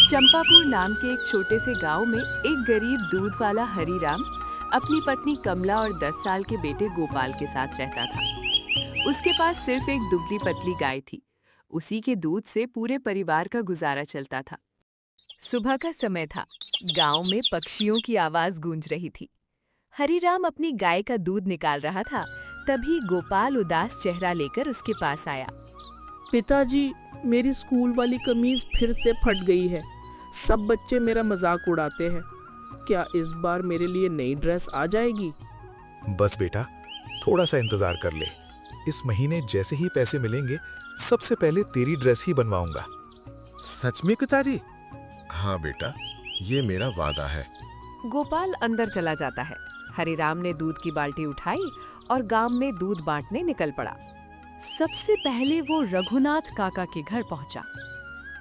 चंपापुर नाम के एक छोटे से गांव में एक गरीब दूध वाला हरीराम अपनी पत्नी कमला और 10 साल के बेटे गोपाल के साथ रहता था। उसके पास सिर्फ एक दुबली पतली गाय थी। उसी के दूध से पूरे परिवार का गुजारा चलता था। सुबह का समय था। गांव में पक्षियों की आवाज गूंज रही थी। हरीराम अपनी गाय का दूध निकाल रहा था, तभी गोपाल उदास चेहरा लेकर उसके पास आया। पिताजी, मेरी स्कूल वाली कमीज फिर से फट गई है। सब बच्चे मेरा मजाक उड़ाते हैं। क्या इस बार मेरे लिए नई ड्रेस आ जाएगी? बस बेटा, थोड़ा सा इंतजार कर ले। इस महीने जैसे ही पैसे मिलेंगे सबसे पहले तेरी ड्रेस ही बनवाऊंगा। सच में पिताजी? हाँ बेटा, ये मेरा वादा है। गोपाल अंदर चला जाता है। हरीराम ने दूध की बाल्टी उठाई और गांव में दूध बांटने निकल पड़ा। सबसे पहले वो रघुनाथ काका के घर पहुंचा।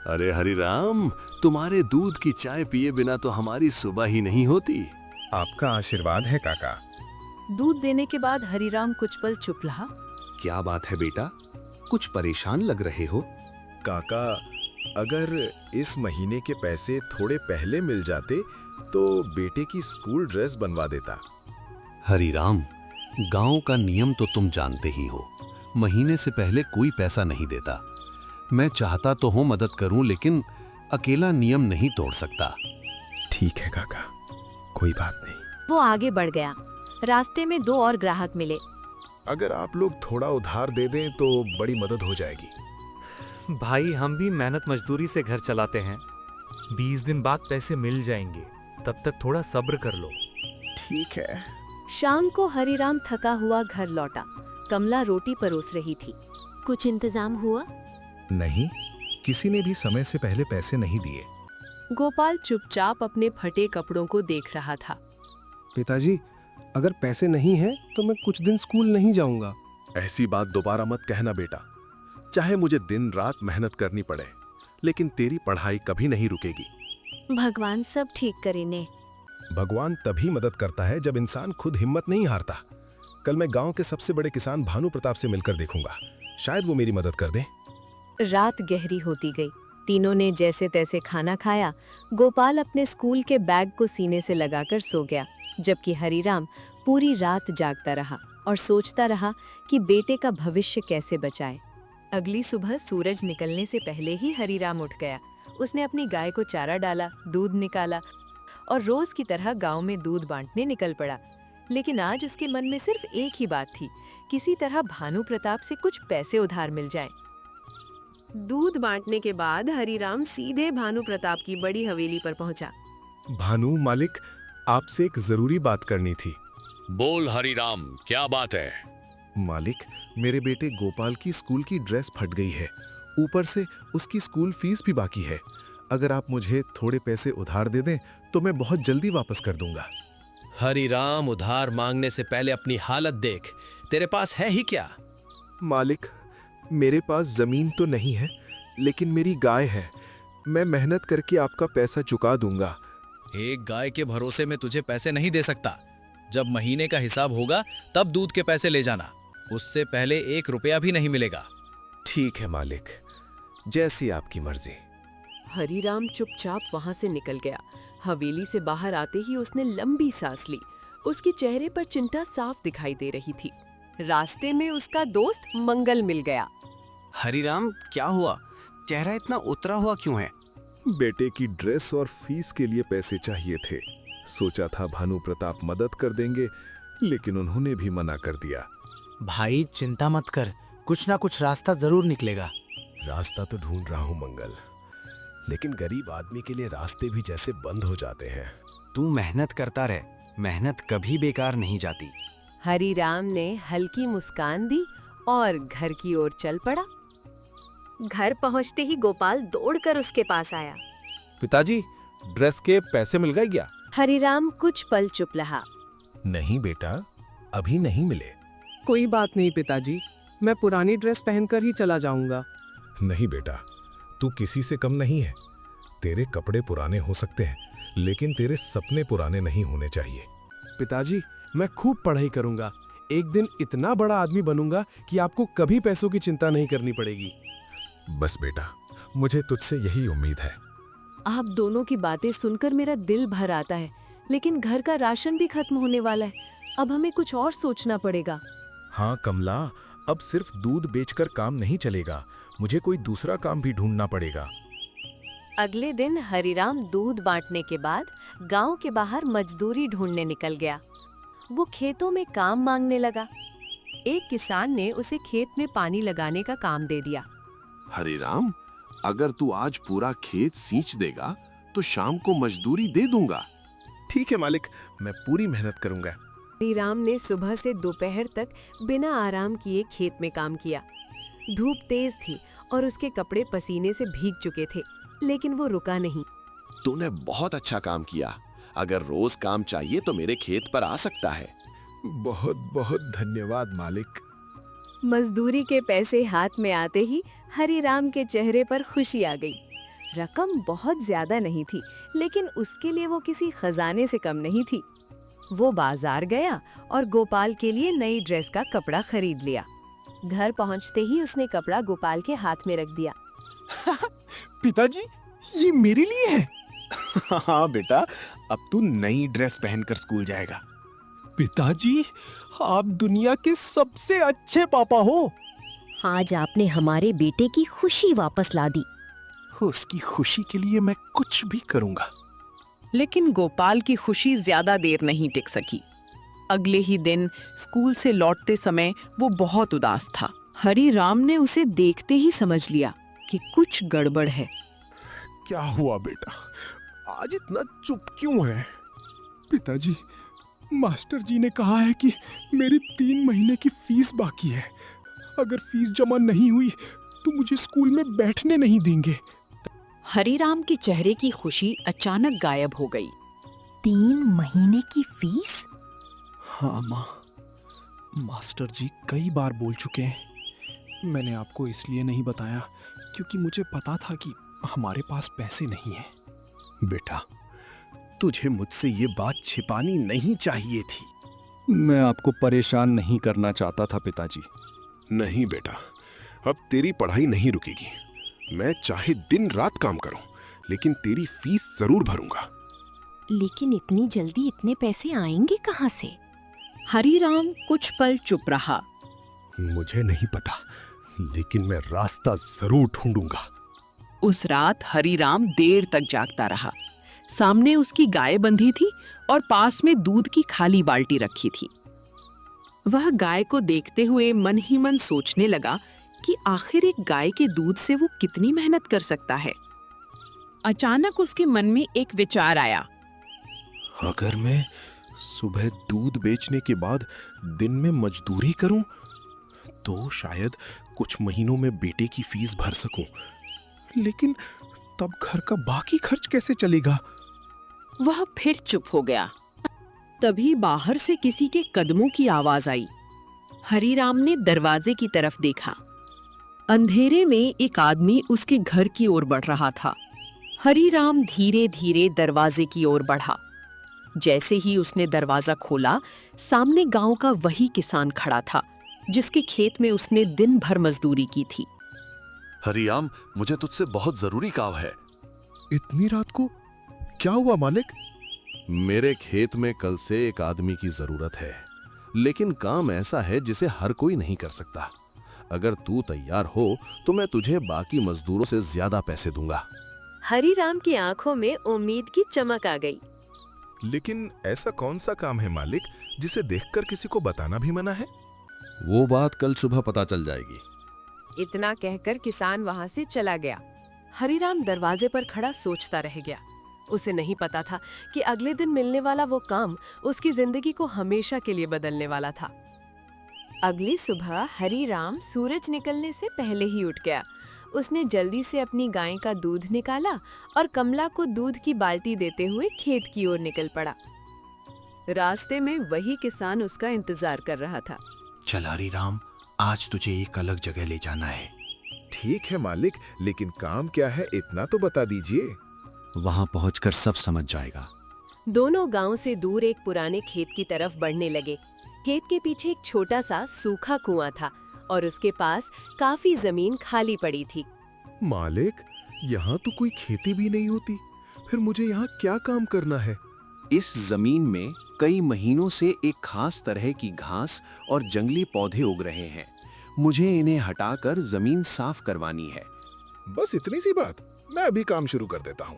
अरे हरिराम, तुम्हारे दूध की चाय पिए बिना तो हमारी सुबह ही नहीं होती। आपका आशीर्वाद है काका। दूध देने के बाद हरीराम कुछ पल चुप रहा। क्या बात है बेटा, कुछ परेशान लग रहे हो? काका, अगर इस महीने के पैसे थोड़े पहले मिल जाते तो बेटे की स्कूल ड्रेस बनवा देता। हरिराम, गांव का नियम तो तुम जानते ही हो। महीने से पहले कोई पैसा नहीं देता। मैं चाहता तो हूं मदद करूं, लेकिन अकेला नियम नहीं तोड़ सकता। ठीक है काका, कोई बात नहीं। वो आगे बढ़ गया। रास्ते में 2 और ग्राहक मिले। अगर आप लोग थोड़ा उधार दे दें तो बड़ी मदद हो जाएगी। भाई, हम भी मेहनत मजदूरी से घर चलाते हैं। 20 दिन बाद पैसे मिल जाएंगे, तब तक थोड़ा सब्र कर लो। ठीक है। शाम को हरीराम थका हुआ घर लौटा। कमला रोटी परोस रही थी। कुछ इंतजाम हुआ? नहीं, किसी ने भी समय से पहले पैसे नहीं दिए। गोपाल चुपचाप अपने फटे कपड़ों को देख रहा था। पिताजी, अगर पैसे नहीं हैं तो मैं कुछ दिन स्कूल नहीं जाऊंगा। ऐसी बात दोबारा मत कहना बेटा। चाहे मुझे दिन रात मेहनत करनी पड़े, लेकिन तेरी पढ़ाई कभी नहीं रुकेगी। भगवान सब ठीक करेंगे। भगवान तभी मदद करता है जब इंसान खुद हिम्मत नहीं हारता। कल मैं गांव के सबसे बड़े किसान भानु प्रताप से मिलकर देखूंगा, शायद वो मेरी मदद कर दे। रात गहरी होती गई। तीनों ने जैसे तैसे खाना खाया। गोपाल अपने स्कूल के बैग को सीने से लगाकर सो गया, जबकि हरीराम पूरी रात जागता रहा और सोचता रहा कि बेटे का भविष्य कैसे बचाए। अगली सुबह सूरज निकलने से पहले ही हरीराम उठ गया। उसने अपनी गाय को चारा डाला, दूध निकाला और रोज की तरह गांव में दूध बांटने निकल पड़ा। लेकिन आज उसके मन में सिर्फ एक ही बात थी, किसी तरह भानु प्रताप से कुछ पैसे उधार मिल जाएं। दूध बांटने के बाद हरीराम सीधे भानु प्रताप की बड़ी हवेली पर पहुंचा। भानु मालिक, आपसे एक जरूरी बात करनी थी। बोल हरीराम, क्या बात है? मालिक, मेरे बेटे गोपाल की स्कूल की ड्रेस फट गई है। ऊपर से उसकी स्कूल फीस भी बाकी है। अगर आप मुझे थोड़े पैसे उधार दे दें तो मैं बहुत जल्दी वापस कर दूंगा। हरीराम, उधार मांगने से पहले अपनी हालत देख। तेरे पास है ही क्या? मालिक, मेरे पास जमीन तो नहीं है, लेकिन मेरी गाय है। मैं मेहनत करके आपका पैसा चुका दूंगा। एक गाय के भरोसे में तुझे पैसे नहीं दे सकता। जब महीने का हिसाब होगा तब दूध के पैसे ले जाना। उससे पहले 1 रुपया भी नहीं मिलेगा। ठीक है मालिक, जैसी आपकी मर्जी। हरीराम चुपचाप वहां से निकल गया। हवेली से बाहर आते ही उसने लंबी सांस ली। उसके चेहरे पर चिंता साफ दिखाई दे रही थी। रास्ते में उसका दोस्त मंगल मिल गया। हरीराम, क्या हुआ? चेहरा इतना उतरा हुआ क्यों है? बेटे की ड्रेस और फीस के लिए पैसे चाहिए थे। सोचा था भानु प्रताप मदद कर देंगे, लेकिन उन्होंने भी मना कर दिया। भाई, चिंता मत कर, कुछ ना कुछ रास्ता जरूर निकलेगा। रास्ता तो ढूंढ रहा हूं मंगल, लेकिन गरीब आदमी के लिए रास्ते भी जैसे बंद हो जाते हैं। तू मेहनत करता रह, मेहनत कभी बेकार नहीं जाती। हरीराम ने हल्की मुस्कान दी और घर की ओर चल पड़ा। घर पहुंचते ही गोपाल दौड़कर उसके पास आया। पिताजी, ड्रेस के पैसे मिल गए क्या? हरीराम कुछ पल चुप रहा। नहीं बेटा, अभी नहीं मिले। कोई बात नहीं पिताजी, मैं पुरानी ड्रेस पहनकर ही चला जाऊंगा। नहीं बेटा, तू किसी से कम नहीं है। तेरे कपड़े पुराने हो सकते हैं, लेकिन तेरे सपने पुराने नहीं होने चाहिए। पिताजी, मैं खूब पढ़ाई करूंगा। एक दिन इतना बड़ा आदमी बनूंगा कि आपको कभी पैसों की चिंता नहीं करनी पड़ेगी। बस बेटा, मुझे तुझसे यही उम्मीद है। आप दोनों की बातें सुनकर मेरा दिल भर आता है, लेकिन घर का राशन भी खत्म होने वाला है। अब हमें कुछ और सोचना पड़ेगा। हाँ कमला, अब सिर्फ दूध बेचकर काम नहीं चलेगा, मुझे कोई दूसरा काम भी ढूंढना पड़ेगा। अगले दिन हरीराम दूध बांटने के बाद गांव के बाहर मजदूरी ढूंढने निकल गया। वो खेतों में काम मांगने लगा। एक किसान ने उसे खेत में पानी लगाने का काम दे दिया। हरिराम, अगर तू आज पूरा खेत सींच देगा तो शाम को मजदूरी दे दूंगा। ठीक है मालिक, मैं पूरी मेहनत करूंगा। हरीराम ने सुबह से दोपहर तक बिना आराम किए खेत में काम किया। धूप तेज थी और उसके कपड़े पसीने से भीग चुके थे, लेकिन वो रुका नहीं। तूने बहुत अच्छा काम किया। अगर रोज काम चाहिए तो मेरे खेत पर आ सकता है। बहुत बहुत धन्यवाद मालिक। मजदूरी के पैसे हाथ में आते ही हरीराम के चेहरे पर खुशी आ गई। रकम बहुत ज्यादा नहीं थी, लेकिन उसके लिए वो किसी खजाने से कम नहीं थी। वो बाजार गया और गोपाल के लिए नई ड्रेस का कपड़ा खरीद लिया। घर पहुंचते ही उसने कपड़ा गोपाल के हाथ में रख दिया। पिताजी, ये मेरे लिए है। हाँ बेटा, अब तू नई ड्रेस पहनकर स्कूल जाएगा। पिताजी, आप दुनिया के सबसे अच्छे पापा हो। आज आपने हमारे बेटे की खुशी वापस ला दी। उसकी खुशी के लिए मैं कुछ भी करूंगा। लेकिन गोपाल की खुशी ज्यादा देर नहीं टिक सकी। अगले ही दिन स्कूल से लौटते समय वो बहुत उदास था। हरीराम ने उसे देखते ही समझ लिया कि कुछ गड़बड़ है। क्या हुआ बेटा, आज इतना चुप क्यों है? पिताजी, मास्टर जी ने कहा है कि मेरी 3 महीने की फीस बाकी है। अगर फीस जमा नहीं हुई तो मुझे स्कूल में बैठने नहीं देंगे। हरीराम के चेहरे की खुशी अचानक गायब हो गई। 3 महीने की फीस? हाँ माँ, मास्टर जी कई बार बोल चुके हैं। मैंने आपको इसलिए नहीं बताया क्योंकि मुझे पता था कि हमारे पास पैसे नहीं हैं। बेटा, तुझे मुझसे ये बात छिपानी नहीं चाहिए थी। मैं आपको परेशान नहीं करना चाहता था पिताजी। नहीं बेटा, अब तेरी पढ़ाई नहीं रुकेगी। मैं चाहे दिन रात काम करूं, लेकिन तेरी फीस जरूर भरूंगा। लेकिन इतनी जल्दी इतने पैसे आएंगे कहाँ से? हरीराम कुछ पल चुप रहा। मुझे नहीं पता, लेकिन मैं रास्ता जरूर ढूंढूंगा। उस रात हरीराम देर तक जागता रहा। सामने उसकी गाय बंधी थी और पास में दूध की खाली बाल्टी रखी थी। वह गाय को देखते हुए मन ही मन सोचने लगा कि आखिर एक गाय के दूध से वो कितनी मेहनत कर सकता है। अचानक उसके मन में एक विचार आया। अगर मैं सुबह दूध बेचने के बाद दिन में मजदूरी करूं, तो शायद कुछ महीनों में बेटे की फीस भर सकूं। लेकिन तब घर का बाकी खर्च कैसे चलेगा? वह फिर चुप हो गया। तभी बाहर से किसी के कदमों की आवाज आई। हरीराम ने दरवाजे की तरफ देखा। अंधेरे में एक आदमी उसके घर की ओर बढ़ रहा था। हरीराम धीरे धीरे दरवाजे की ओर बढ़ा। जैसे ही उसने दरवाजा खोला, सामने गांव का वही किसान खड़ा था जिसके खेत में उसने दिन भर मजदूरी की थी। हरिराम, मुझे तुझसे बहुत जरूरी काम है। इतनी रात को? क्या हुआ मालिक? मेरे खेत में कल से एक आदमी की जरूरत है, लेकिन काम ऐसा है जिसे हर कोई नहीं कर सकता। अगर तू तैयार हो तो मैं तुझे बाकी मजदूरों से ज्यादा पैसे दूंगा। हरीराम की आंखों में उम्मीद की चमक आ गई। लेकिन ऐसा कौन सा काम है मालिक जिसे देखकर किसी को बताना भी मना है? वो बात कल सुबह पता चल जाएगी। इतना कहकर किसान वहां से चला गया। हरीराम दरवाजे पर खड़ा सोचता रह गया। उसे नहीं पता था कि अगले दिन मिलने वाला वो काम उसकी जिंदगी को हमेशा के लिए बदलने वाला था। अगली सुबह हरीराम सूरज निकलने से पहले ही उठ गया। उसने जल्दी से अपनी गाय का दूध निकाला और कमला को दूध की बाल्टी देते हुए खेत की ओर निकल पड़ा। रास्ते में वही किसान उसका इंतजार कर रहा था। चल हरीराम, आज तुझे एक अलग जगह ले जाना है। ठीक है मालिक, लेकिन काम क्या है इतना तो बता दीजिए। वहां पहुंचकर सब समझ जाएगा। दोनों गांव से दूर एक पुराने खेत की तरफ बढ़ने लगे। खेत के पीछे एक छोटा सा सूखा कुआं था और उसके पास काफी जमीन खाली पड़ी थी। मालिक, यहाँ तो कोई खेती भी नहीं होती, फिर मुझे यहाँ क्या काम करना है? इस जमीन में कई महीनों से एक खास तरह की घास और जंगली पौधे उग रहे हैं। मुझे इन्हें हटाकर जमीन साफ करवानी है। बस इतनी सी बात, मैं अभी काम शुरू कर देता हूँ।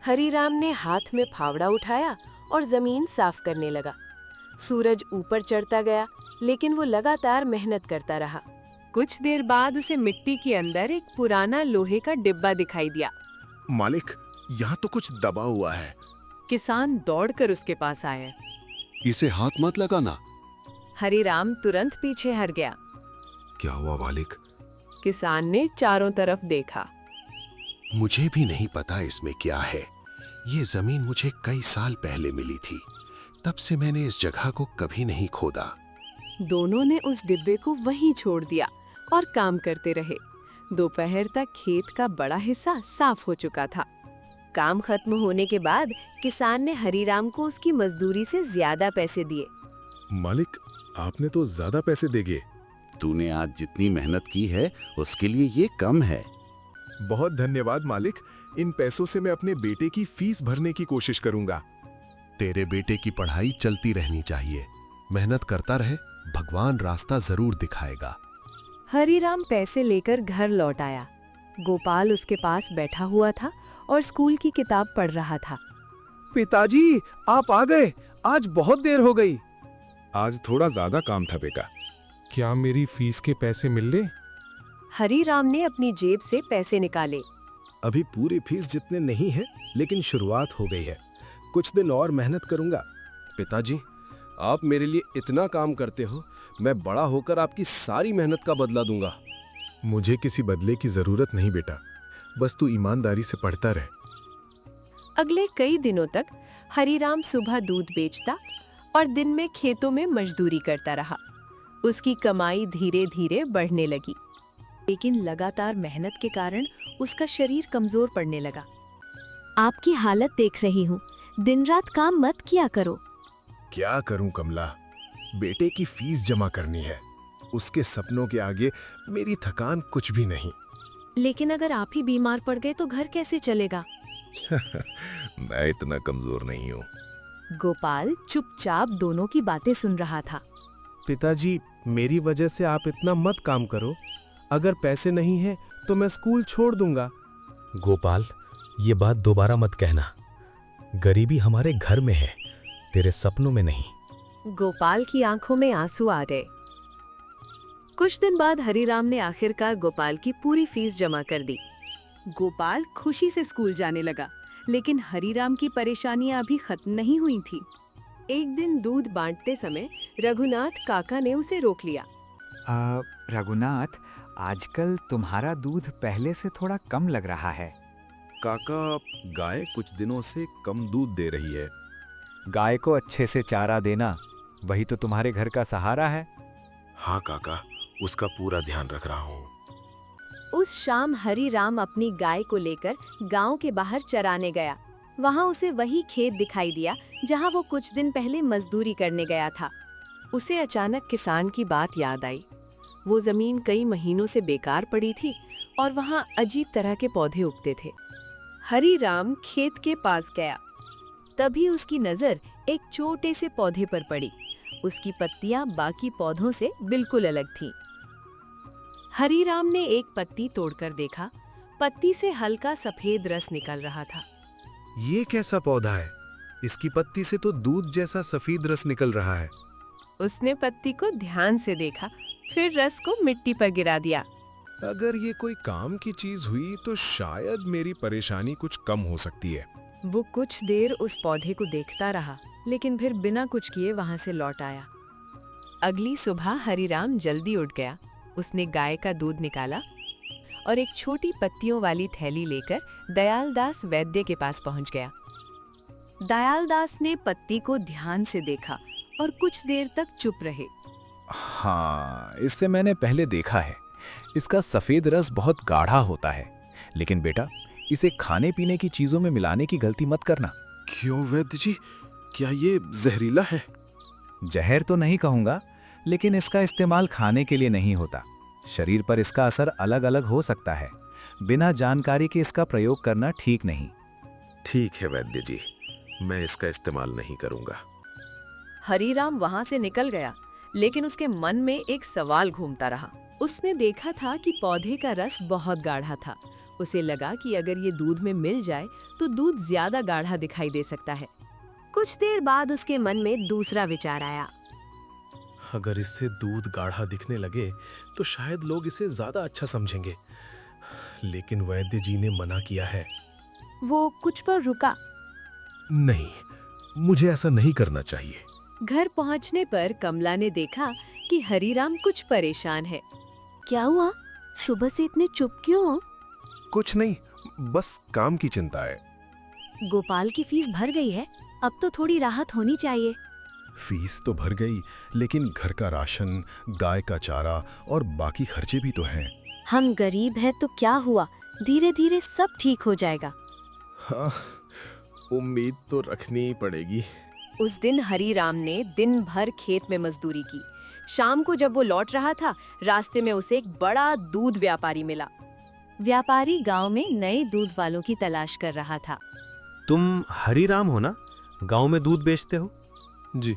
हरीराम ने हाथ में फावड़ा उठाया और जमीन साफ करने लगा। सूरज ऊपर चढ़ता गया, लेकिन वो लगातार मेहनत करता रहा। कुछ देर बाद उसे मिट्टी के अंदर एक पुराना लोहे का डिब्बा दिखाई दिया। मालिक, यहाँ तो कुछ दबा हुआ है। किसान दौड़कर उसके पास आए। इसे हाथ मत लगाना। हरीराम तुरंत पीछे हट गया। क्या हुआ मालिक? किसान ने चारों तरफ देखा। मुझे भी नहीं पता इसमें क्या है। ये जमीन मुझे कई साल पहले मिली थी। तब से मैंने इस जगह को कभी नहीं खोदा। दोनों ने उस डिब्बे को वहीं छोड़ दिया और काम करते रहे। दोपहर तक खेत का बड़ा हिस्सा साफ हो चुका था। काम खत्म होने के बाद किसान ने हरीराम को उसकी मजदूरी से ज्यादा पैसे दिए। मालिक, आपने तो ज्यादा पैसे देंगे। तूने आज जितनी मेहनत की है उसके लिए ये कम है। बहुत धन्यवाद मालिक। इन पैसों से मैं अपने बेटे की फीस भरने की कोशिश करूंगा। तेरे बेटे की पढ़ाई चलती रहनी चाहिए। मेहनत करता रहे, भगवान रास्ता जरूर दिखाएगा। हरीराम पैसे लेकर घर लौट आया। गोपाल उसके पास बैठा हुआ था और स्कूल की किताब पढ़ रहा था। पिताजी, आप आ गए। आज बहुत देर हो गई। आज थोड़ा ज्यादा काम था बेटा। क्या मेरी फीस के पैसे मिल ले? हरीराम ने अपनी जेब से पैसे निकाले। अभी पूरी फीस जितने नहीं है, लेकिन शुरुआत हो गई है। कुछ दिन और मेहनत करूंगा। पिताजी, आप मेरे लिए इतना काम करते हो, मैं बड़ा होकर आपकी सारी मेहनत का बदला दूंगा। मुझे किसी बदले की जरूरत नहीं बेटा, बस तू ईमानदारी से पढ़ता रह। अगले कई दिनों तक हरीराम सुबह दूध बेचता और दिन में खेतों में मजदूरी करता रहा। उसकी कमाई धीरे धीरे बढ़ने लगी, लेकिन लगातार मेहनत के कारण उसका शरीर कमजोर पड़ने लगा। आपकी हालत देख रही हूँ, दिन रात काम मत किया करो। क्या करूं कमला, बेटे की फीस जमा करनी है। उसके सपनों के आगे मेरी थकान कुछ भी नहीं। लेकिन अगर आप ही बीमार पड़ गए तो घर कैसे चलेगा? मैं इतना कमजोर नहीं हूँ। गोपाल चुपचाप दोनों की बातें सुन रहा था। पिताजी, मेरी वजह से आप इतना मत काम करो। अगर पैसे नहीं हैं तो मैं स्कूल छोड़ दूंगा। गोपाल, ये बात दोबारा मत कहना। गरीबी हमारे घर में है, तेरे सपनों में नहीं। गोपाल की आंखों में आंसू आ गए। कुछ दिन बाद हरीराम ने आखिरकार गोपाल की पूरी फीस जमा कर दी। गोपाल खुशी से स्कूल जाने लगा, लेकिन हरीराम की परेशानियां अभी खत्म नहीं हुई थी। एक दिन दूध बांटते समय रघुनाथ काका ने उसे रोक लिया। रघुनाथ, आजकल तुम्हारा दूध पहले से थोड़ा कम लग रहा है। काका, गाय कुछ दिनों से कम दूध दे रही है। गाय को अच्छे से चारा देना, वही तो तुम्हारे घर का सहारा है। हाँ काका, उसका पूरा ध्यान रख रहा हूँ। उस शाम हरीराम अपनी गाय को लेकर गांव के बाहर चराने गया। वहां उसे वही खेत दिखाई दिया जहां वो कुछ दिन पहले मजदूरी करने गया था। उसे अचानक किसान की बात याद आई। वो जमीन कई महीनों से बेकार पड़ी थी और वहां अजीब तरह के पौधे उगते थे। हरीराम खेत के पास गया। तभी उसकी नजर एक छोटे से पौधे पर पड़ी। उसकी पत्तियां बाकी पौधों से बिल्कुल अलग थीं। हरीराम ने एक पत्ती तोड़कर देखा। पत्ती से हल्का सफेद रस निकल रहा था। ये कैसा पौधा है? इसकी पत्ती से तो दूध जैसा सफेद रस निकल रहा है। उसने पत्ती को ध्यान से देखा, फिर रस को मिट्टी पर गिरा दिया। अगर ये कोई काम की चीज हुई तो शायद मेरी परेशानी कुछ कम हो सकती है। वो कुछ देर उस पौधे को देखता रहा, लेकिन फिर बिना कुछ किए वहां से लौट आया। अगली सुबह हरीराम जल्दी उठ गया। उसने गाय का दूध निकाला और एक छोटी पत्तियों वाली थैली लेकर दयालदास वैद्य के पास पहुंच गया। दयालदास ने पत्ती को ध्यान से देखा और कुछ देर तक चुप रहे। हाँ, इससे मैंने पहले देखा है। इसका सफेद रस बहुत गाढ़ा होता है, लेकिन बेटा, इसे खाने पीने की चीजों में मिलाने की गलती मत करना। क्यों वैद्य जी, क्या ये जहरीला है? जहर तो नहीं कहूंगा, लेकिन इसका इस्तेमाल खाने के लिए नहीं होता। शरीर पर इसका असर अलग अलग हो सकता है। बिना जानकारी के इसका प्रयोग करना ठीक नहीं। ठीक है वैद्य जी, मैं इसका इस्तेमाल नहीं करूंगा। हरीराम वहां से निकल गया, लेकिन उसके मन में एक सवाल घूमता रहा। उसने देखा था कि पौधे का रस बहुत गाढ़ा था। उसे लगा कि अगर ये दूध में मिल जाए तो दूध ज्यादा गाढ़ा दिखाई दे सकता है। कुछ देर बाद उसके मन में दूसरा विचार आया। अगर इससे दूध गाढ़ा दिखने लगे तो शायद लोग इसे ज्यादा अच्छा समझेंगे, लेकिन वैद्य जी ने मना किया है। वो कुछ पर रुका। नहीं, मुझे ऐसा नहीं करना चाहिए। घर पहुंचने पर कमला ने देखा कि हरीराम कुछ परेशान है। क्या हुआ? सुबह से इतने चुप क्यों हो? कुछ नहीं, बस काम की चिंता है। गोपाल की फीस भर गई है, अब तो थोड़ी राहत होनी चाहिए। फीस तो भर गई, लेकिन घर का राशन, गाय का चारा और बाकी खर्चे भी तो हैं। हम गरीब हैं तो क्या हुआ, धीरे धीरे सब ठीक हो जाएगा। हाँ, उम्मीद तो रखनी ही पड़ेगी। उस दिन हरीराम ने दिन भर खेत में मजदूरी की। शाम को जब वो लौट रहा था, रास्ते में उसे एक बड़ा दूध व्यापारी मिला। व्यापारी गांव में नए दूध वालों की तलाश कर रहा था। तुम हरीराम हो ना, गांव में दूध बेचते हो? जी।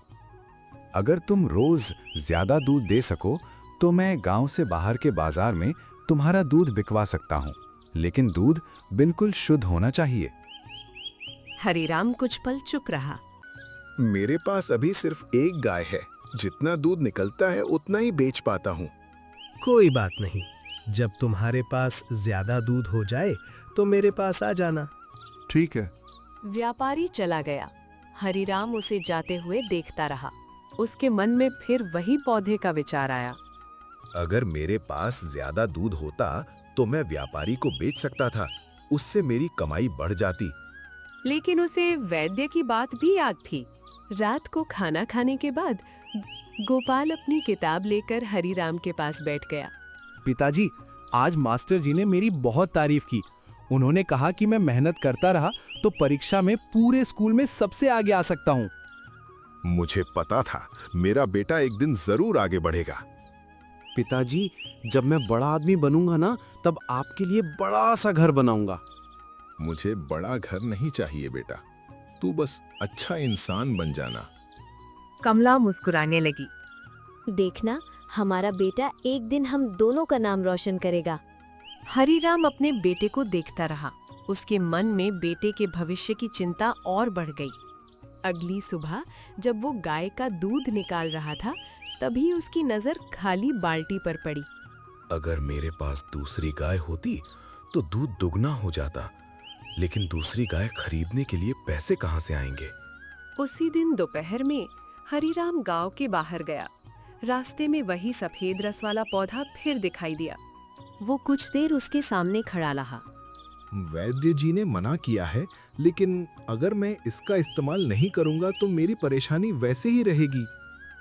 अगर तुम रोज ज्यादा दूध दे सको तो मैं गांव से बाहर के बाजार में तुम्हारा दूध बिकवा सकता हूँ, लेकिन दूध बिल्कुल शुद्ध होना चाहिए। हरीराम कुछ पल चुप रहा। मेरे पास अभी सिर्फ एक गाय है, जितना दूध निकलता है उतना ही बेच पाता हूँ। कोई बात नहीं, जब तुम्हारे पास ज्यादा दूध हो जाए तो मेरे पास आ जाना। ठीक है। व्यापारी चला गया। हरीराम उसे जाते हुए देखता रहा। उसके मन में फिर वही पौधे का विचार आया। अगर मेरे पास ज्यादा दूध होता तो मैं व्यापारी को बेच सकता था, उससे मेरी कमाई बढ़ जाती। लेकिन उसे वैद्य की बात भी याद थी। रात को खाना खाने के बाद गोपाल अपनी किताब लेकर हरीराम के पास बैठ गया। पिताजी, आज मास्टर जी ने मेरी बहुत तारीफ की। उन्होंने कहा कि मैं मेहनत करता रहा तो परीक्षा में पूरे स्कूल में सबसे आगे आ सकता हूँ। मुझे पता था मेरा बेटा एक दिन जरूर आगे बढ़ेगा। पिताजी, जब मैं बड़ा आदमी बनूंगा ना, तब आपके लिए बड़ा सा घर बनाऊंगा। मुझे बड़ा घर नहीं चाहिए बेटा, तू बस अच्छा इंसान बन जाना। कमला मुस्कुराने लगी। देखना, हमारा बेटा एक दिन हम दोनों का नाम रोशन करेगा। हरीराम अपने बेटे को देखता रहा। उसके मन में बेटे के भविष्य की चिंता और बढ़ गई। अगली सुबह जब वो गाय का दूध निकाल रहा था, तभी उसकी नजर खाली बाल्टी पर पड़ी। अगर मेरे पास दूसरी गाय होती तो दूध दुगना हो जाता, लेकिन दूसरी गाय खरीदने के लिए पैसे कहाँ से आएंगे? उसी दिन दोपहर में हरीराम गांव के बाहर गया। रास्ते में वही सफेद रस वाला पौधा फिर दिखाई दिया। वो कुछ देर उसके सामने खड़ा रहा। वैद्य जी ने मना किया है, लेकिन अगर मैं इसका इस्तेमाल नहीं करूंगा तो मेरी परेशानी वैसे ही रहेगी।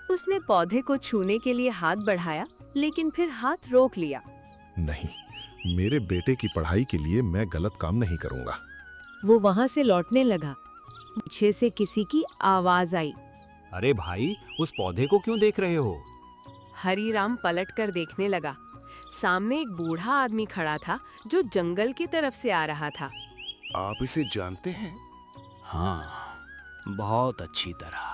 उसने पौधे को छूने के लिए हाथ बढ़ाया, लेकिन फिर हाथ रोक लिया। नहीं, मेरे बेटे की पढ़ाई के लिए मैं गलत काम नहीं करूंगा। वो वहां से लौटने लगा। पीछे से किसी की आवाज आई। अरे भाई, उस पौधे को क्यों देख रहे हो? हरीराम पलटकर देखने लगा। सामने एक बूढ़ा आदमी खड़ा था जो जंगल की तरफ से आ रहा था। आप इसे जानते हैं? हाँ, बहुत अच्छी तरह।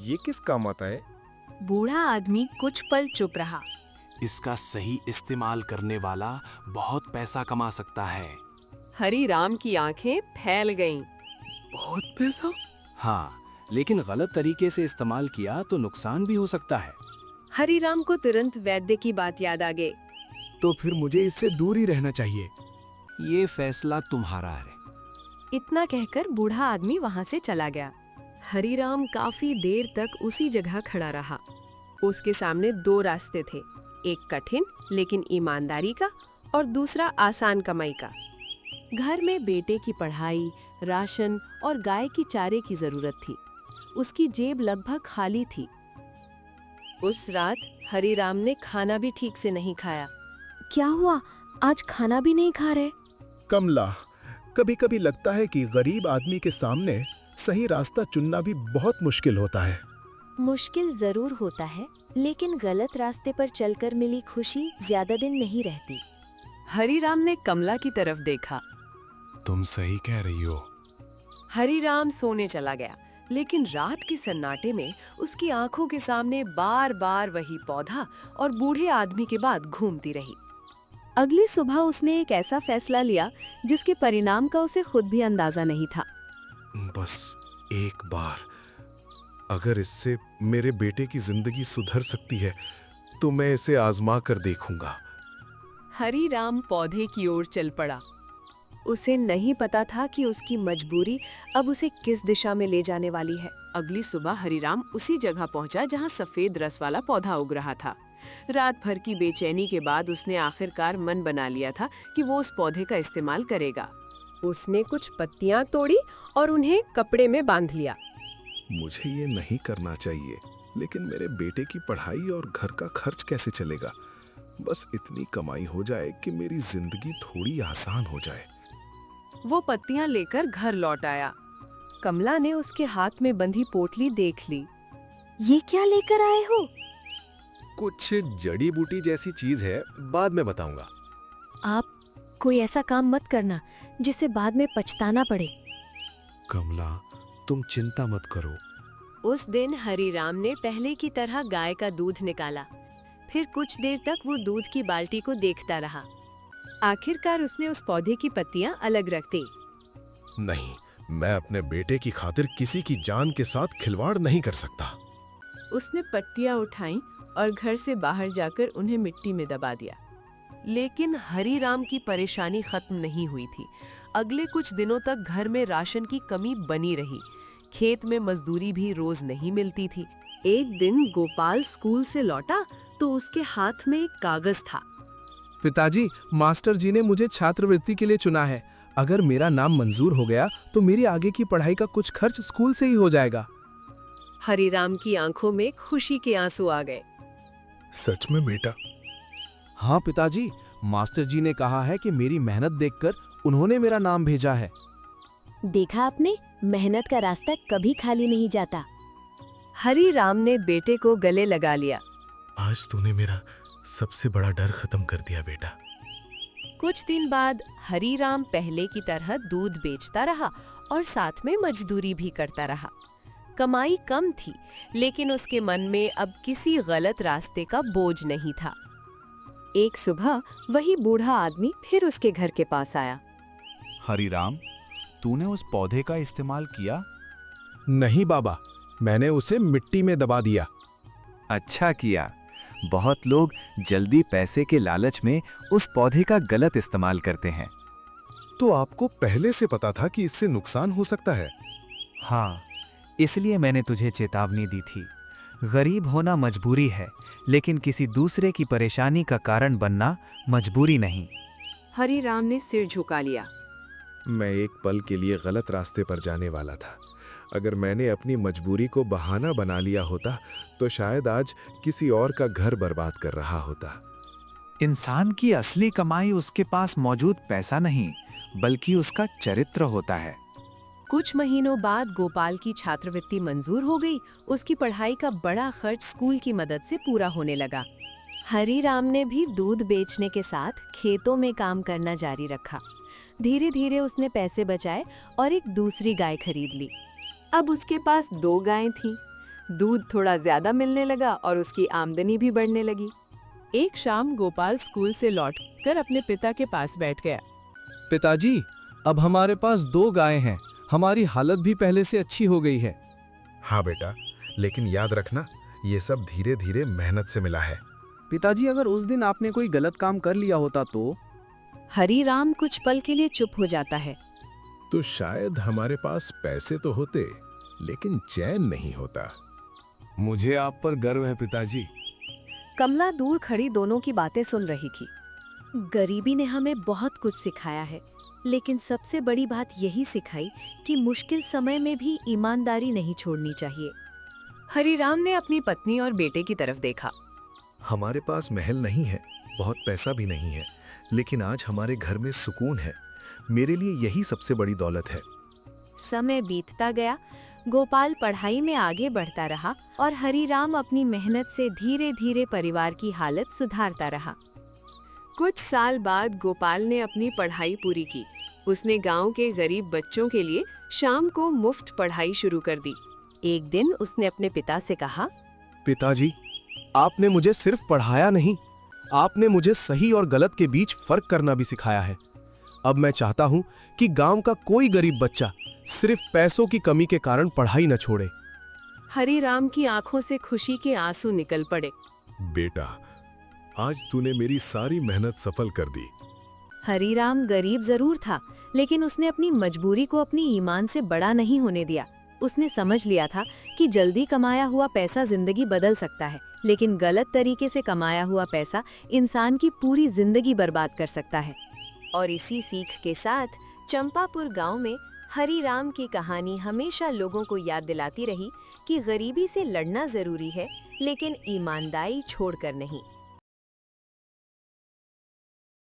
ये किस काम आता है? बूढ़ा आदमी कुछ पल चुप रहा। इसका सही इस्तेमाल करने वाला बहुत पैसा कमा सकता है। हरीराम की आंखें फैल गईं। बहुत पैसा? हाँ, लेकिन गलत तरीके से इस्तेमाल किया तो नुकसान भी हो सकता है। हरीराम को तुरंत वैद्य की बात याद आ गई। तो फिर मुझे इससे दूर ही रहना चाहिए। ये फैसला तुम्हारा है। इतना कहकर बूढ़ा आदमी वहां से चला गया। हरीराम काफी देर तक उसी जगह खड़ा रहा। उसके सामने दो रास्ते थे, एक कठिन लेकिन ईमानदारी का और दूसरा आसान कमाई का। घर में बेटे की पढ़ाई, राशन और गाय की चारे की जरूरत थी। उसकी जेब लगभग खाली थी। उस रात हरीराम ने खाना भी ठीक से नहीं खाया। क्या हुआ? आज खाना भी नहीं खा रहे? कमला, कभी कभी लगता है कि गरीब आदमी के सामने सही रास्ता चुनना भी बहुत मुश्किल होता है। मुश्किल जरूर होता है, लेकिन गलत रास्ते पर चलकर मिली खुशी ज्यादा दिन नहीं रहती। हरीराम ने कमला की तरफ देखा। तुम सही कह रही हो। हरीराम सोने चला गया, लेकिन रात के सन्नाटे में उसकी आंखों के सामने बार बार वही पौधा और बूढ़े आदमी के बाद घूमती रही। अगली सुबह उसने एक ऐसा फैसला लिया जिसके परिणाम का उसे खुद भी अंदाजा नहीं था। बस एक बार, अगर इससे मेरे बेटे की जिंदगी सुधर सकती है तो मैं इसे आजमा कर देखूंगा। हरीराम पौधे की ओर चल पड़ा। उसे नहीं पता था कि उसकी मजबूरी अब उसे किस दिशा में ले जाने वाली है। अगली सुबह हरीराम उसी जगह पहुंचा जहां सफेद रस वाला पौधा उग रहा था। रात भर की बेचैनी के बाद उसने आखिरकार मन बना लिया था कि वो उस पौधे का इस्तेमाल करेगा। उसने कुछ पत्तियां तोड़ी और उन्हें कपड़े में बांध लिया। मुझे ये नहीं करना चाहिए, लेकिन मेरे बेटे की पढ़ाई और घर का खर्च कैसे चलेगा? बस इतनी कमाई हो जाए कि मेरी जिंदगी थोड़ी आसान हो जाए। वो पत्तियां लेकर घर लौट आया। कमला ने उसके हाथ में बंधी पोटली देख ली। ये क्या लेकर आए हो? कुछ जड़ी बूटी जैसी चीज है, बाद में बताऊंगा। आप कोई ऐसा काम मत करना जिसे बाद में पछताना पड़े। कमला, तुम चिंता मत करो। उस दिन हरीराम ने पहले की तरह गाय का दूध निकाला। फिर कुछ देर तक वो दूध की बाल्टी को देखता रहा। आखिरकार उसने उस पौधे की पत्तियां अलग रख दी। नहीं, मैं अपने बेटे की खातिर किसी की जान के साथ खिलवाड़ नहीं कर सकता। उसने पत्तियां उठाईं और घर से बाहर जाकर उन्हें मिट्टी में दबा दिया। लेकिन हरीराम की परेशानी खत्म नहीं हुई थी। अगले कुछ दिनों तक घर में राशन की कमी बनी रही। खेत में मजदूरी भी रोज नहीं मिलती थी। एक दिन गोपाल स्कूल से लौटा तो उसके हाथ में एक कागज था। पिताजी, मास्टर जी ने मुझे छात्रवृत्ति के लिए चुना है। अगर मेरा नाम मंजूर हो गया तो मेरी आगे की पढ़ाई का कुछ खर्च स्कूल से ही हो जाएगा। हरीराम की आंखों में खुशी के आंसू आ गए। सच में बेटा? हाँ पिताजी, मास्टर जी ने कहा है कि मेरी मेहनत देखकर उन्होंने मेरा नाम भेजा है। देखा आपने, मेहनत का रास्ता कभी खाली नहीं जाता। हरीराम ने बेटे को गले लगा लिया। आज तूने मेरा सबसे बड़ा डर खत्म कर दिया बेटा। कुछ दिन बाद हरीराम पहले की तरह दूध बेचता रहा और साथ में मजदूरी भी करता रहा। कमाई कम थी, लेकिन उसके मन में अब किसी गलत रास्ते का बोझ नहीं था। एक सुबह वही बूढ़ा आदमी फिर उसके घर के पास आया। हरीराम, तूने उस पौधे का इस्तेमाल किया? नहीं बाबा, मैंने उसे मिट्टी में दबा दिया। अच्छा किया। बहुत लोग जल्दी पैसे के लालच में उस पौधे का गलत इस्तेमाल करते हैं। तो आपको पहले से पता था कि इससे नुकसान हो सकता है? हाँ, इसलिए मैंने तुझे चेतावनी दी थी। गरीब होना मजबूरी है, लेकिन किसी दूसरे की परेशानी का कारण बनना मजबूरी नहीं। हरीराम ने सिर झुका लिया। मैं एक पल के लिए गलत रास्ते पर जाने वाला था। अगर मैंने अपनी मजबूरी को बहाना बना लिया होता तो शायद आज किसी और का घर बर्बाद कर रहा होता। इंसान की असली कमाई उसके पास मौजूद पैसा नहीं, बल्कि उसका चरित्र होता है। कुछ महीनों बाद गोपाल की छात्रवृत्ति मंजूर हो गई। उसकी पढ़ाई का बड़ा खर्च स्कूल की मदद से पूरा होने लगा। हरीराम ने भी दूध बेचने के साथ खेतों में काम करना जारी रखा। धीरे धीरे उसने पैसे बचाए और एक दूसरी गाय खरीद ली। अब उसके पास 2 गायें थीं। दूध थोड़ा ज्यादा मिलने लगा और उसकी आमदनी भी बढ़ने लगी। एक शाम गोपाल स्कूल से लौटकर अपने पिता के पास बैठ गया। पिताजी, अब हमारे पास 2 गायें हैं। हमारी हालत भी पहले से अच्छी हो गई है। हाँ बेटा, लेकिन याद रखना, ये सब धीरे धीरे मेहनत से मिला है। पिताजी, अगर उस दिन आपने कोई गलत काम कर लिया होता तो? हरीराम कुछ पल के लिए चुप हो जाता है। तो शायद हमारे पास पैसे तो होते, लेकिन चैन नहीं होता। मुझे आप पर गर्व है पिताजी। कमला दूर खड़ी दोनों की बातें सुन रही थी। गरीबी ने हमें बहुत कुछ सिखाया है, लेकिन सबसे बड़ी बात यही सिखाई कि मुश्किल समय में भी ईमानदारी नहीं छोड़नी चाहिए। हरीराम ने अपनी पत्नी और बेटे की तरफ देखा। हमारे पास महल नहीं है, बहुत पैसा भी नहीं है, लेकिन आज हमारे घर में सुकून है। मेरे लिए यही सबसे बड़ी दौलत है। समय बीतता गया। गोपाल पढ़ाई में आगे बढ़ता रहा और हरीराम अपनी मेहनत से धीरे धीरे परिवार की हालत सुधारता रहा। कुछ साल बाद गोपाल ने अपनी पढ़ाई पूरी की। उसने गांव के गरीब बच्चों के लिए शाम को मुफ्त पढ़ाई शुरू कर दी। एक दिन उसने अपने पिता से कहा, पिताजी, आपने मुझे सिर्फ पढ़ाया नहीं, आपने मुझे सही और गलत के बीच फर्क करना भी सिखाया है। अब मैं चाहता हूं कि गांव का कोई गरीब बच्चा सिर्फ पैसों की कमी के कारण पढ़ाई न छोड़े। हरीराम की आंखों से खुशी के आंसू निकल पड़े। बेटा, आज तूने मेरी सारी मेहनत सफल कर दी। हरीराम गरीब जरूर था, लेकिन उसने अपनी मजबूरी को अपनी ईमान से बड़ा नहीं होने दिया। उसने समझ लिया था कि जल्दी कमाया हुआ पैसा जिंदगी बदल सकता है, लेकिन गलत तरीके से कमाया हुआ पैसा इंसान की पूरी जिंदगी बर्बाद कर सकता है। और इसी सीख के साथ चंपापुर गांव में हरीराम की कहानी हमेशा लोगों को याद दिलाती रही कि गरीबी से लड़ना जरूरी है, लेकिन ईमानदारी छोड़कर नहीं।